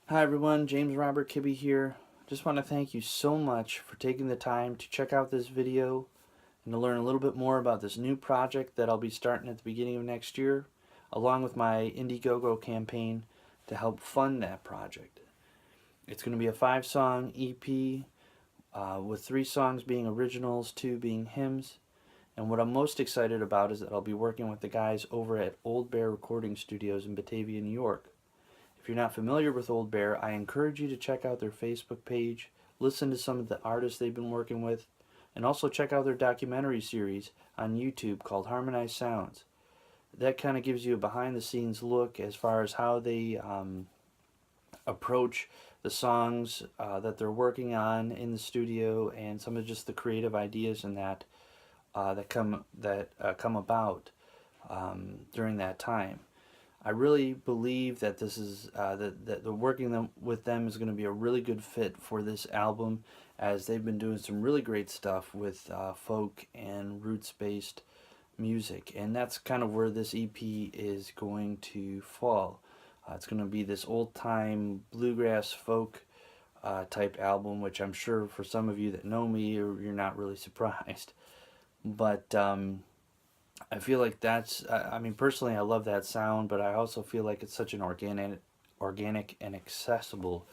Hi everyone, James Robert Kibbe here. Just want to thank you so much for taking the time to check out this video and to learn a little bit more about this new project that I'll be starting at the beginning of next year, along with my Indiegogo campaign to help fund that project. It's going to be a 5-song EP with 3 songs being originals, 2 being hymns. And what I'm most excited about is that I'll be working with the guys over at Old Bear Recording Studios in Batavia, New York. If you're not familiar with Old Bear, I encourage you to check out their Facebook page, listen to some of the artists they've been working with, and also check out their documentary series on YouTube called Harmonized Sounds. That kind of gives you a behind the scenes look as far as how they approach the songs that they're working on in the studio and some of just the creative ideas and that come about during that time. I really believe that this is that the working with them is going to be a really good fit for this album, as they've been doing some really great stuff with folk and roots based music, and that's kind of where this EP is going to fall. It's going to be this old time bluegrass folk type album, which I'm sure for some of you that know me, you're not really surprised, but I feel like I mean, personally, I love that sound, but I also feel like it's such an organic and accessible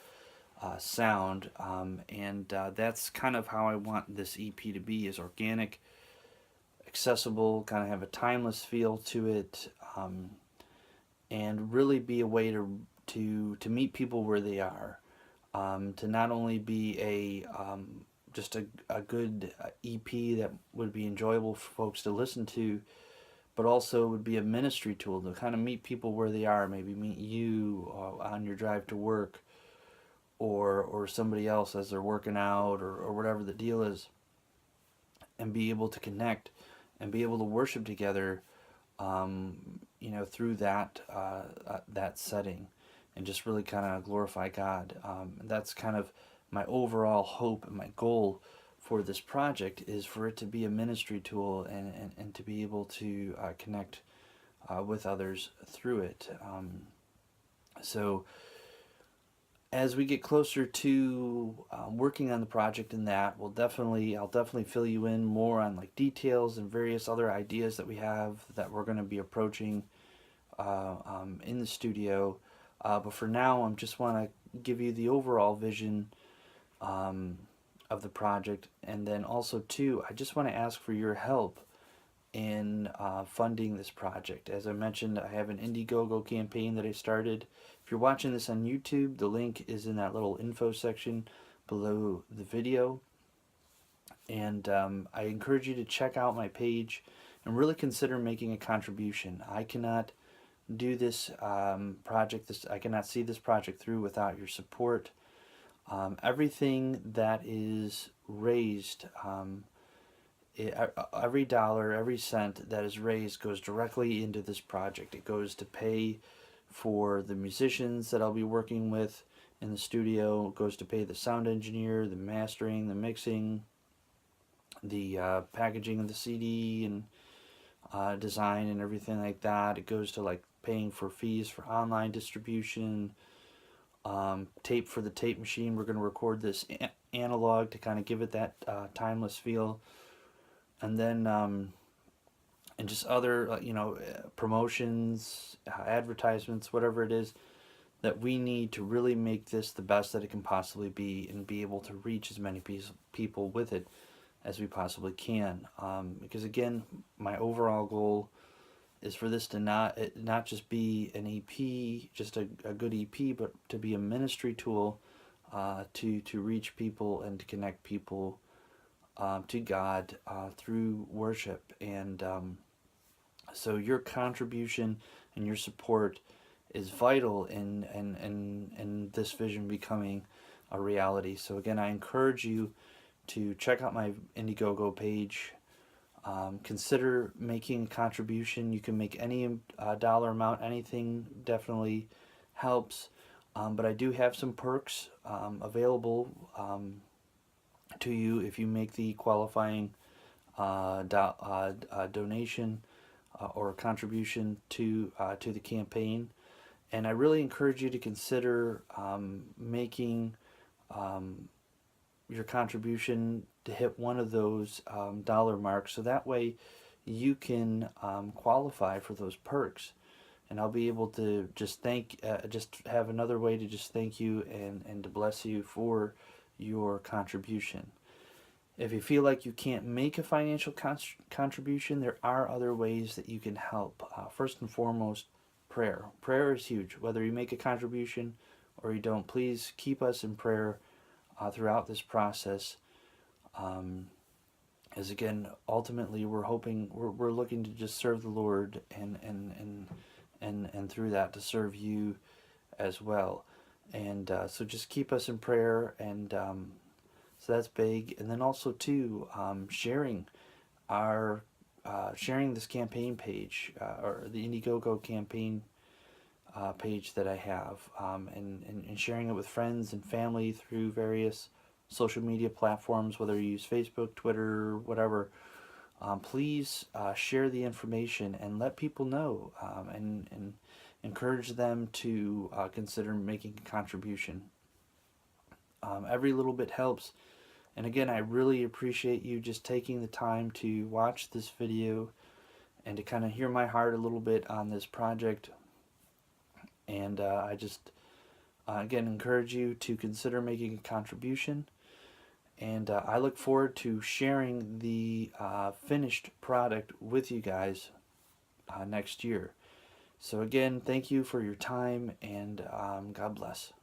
sound, and that's kind of how I want this EP to be: is organic, accessible, kind of have a timeless feel to it, and really be a way to meet people where they are, to not only be just a good EP that would be enjoyable for folks to listen to, but also would be a ministry tool to kind of meet people where they are, maybe meet you on your drive to work, or somebody else as they're working out, or whatever the deal is, and be able to connect and be able to worship together, through that setting, and just really kind of glorify God. That's kind of my overall hope and my goal for this project, is for it to be a ministry tool, and to be able to connect with others through it. So as we get closer to working on the project in that, I'll definitely fill you in more on like details and various other ideas that we have that we're going to be approaching in the studio. But for now, I just want to give you the overall vision of the project, and then also too, I just want to ask for your help in funding this project. As I mentioned, I have an Indiegogo campaign that I started. If you're watching this on YouTube, the link is in that little info section below the video, and I encourage you to check out my page and really consider making a contribution. I cannot do this project. I cannot see this project through without your support. Everything that is raised, every dollar, every cent that is raised goes directly into this project. It goes to pay for the musicians that I'll be working with in the studio. It goes to pay the sound engineer, the mastering, the mixing, the packaging of the CD, and design and everything like that. It goes to like paying for fees for online distribution, tape for the tape machine. We're going to record this analog to kind of give it that timeless feel, and then and just other promotions, advertisements, whatever it is that we need to really make this the best that it can possibly be, and be able to reach as many people with it as we possibly can. Because again, my overall goal is for this to not just be an EP, just a good EP, but to be a ministry tool to reach people and to connect people to God through worship. And so your contribution and your support is vital in this vision becoming a reality. So again, I encourage you to check out my Indiegogo page. Consider making a contribution. You can make any dollar amount. Anything definitely helps. But I do have some perks available to you if you make the qualifying donation or contribution to the campaign. And I really encourage you to consider making your contribution to hit one of those dollar marks, so that way you can qualify for those perks. And I'll be able to just have another way to just thank you and to bless you for your contribution. If you feel like you can't make a financial contribution, there are other ways that you can help. First and foremost, prayer. Prayer is huge. Whether you make a contribution or you don't, please keep us in prayer throughout this process. As again, ultimately, we're looking to just serve the Lord and through that to serve you as well. And so just keep us in prayer, and so that's big. And then also too, our sharing this campaign page or the Indiegogo campaign page that I have, and sharing it with friends and family through various social media platforms, whether you use Facebook, Twitter, whatever. Please share the information and let people know, and encourage them to consider making a contribution. Every little bit helps. And again, I really appreciate you just taking the time to watch this video and to kind of hear my heart a little bit on this project. And I just, again, encourage you to consider making a contribution. And I look forward to sharing the finished product with you guys next year. So again, thank you for your time, and God bless.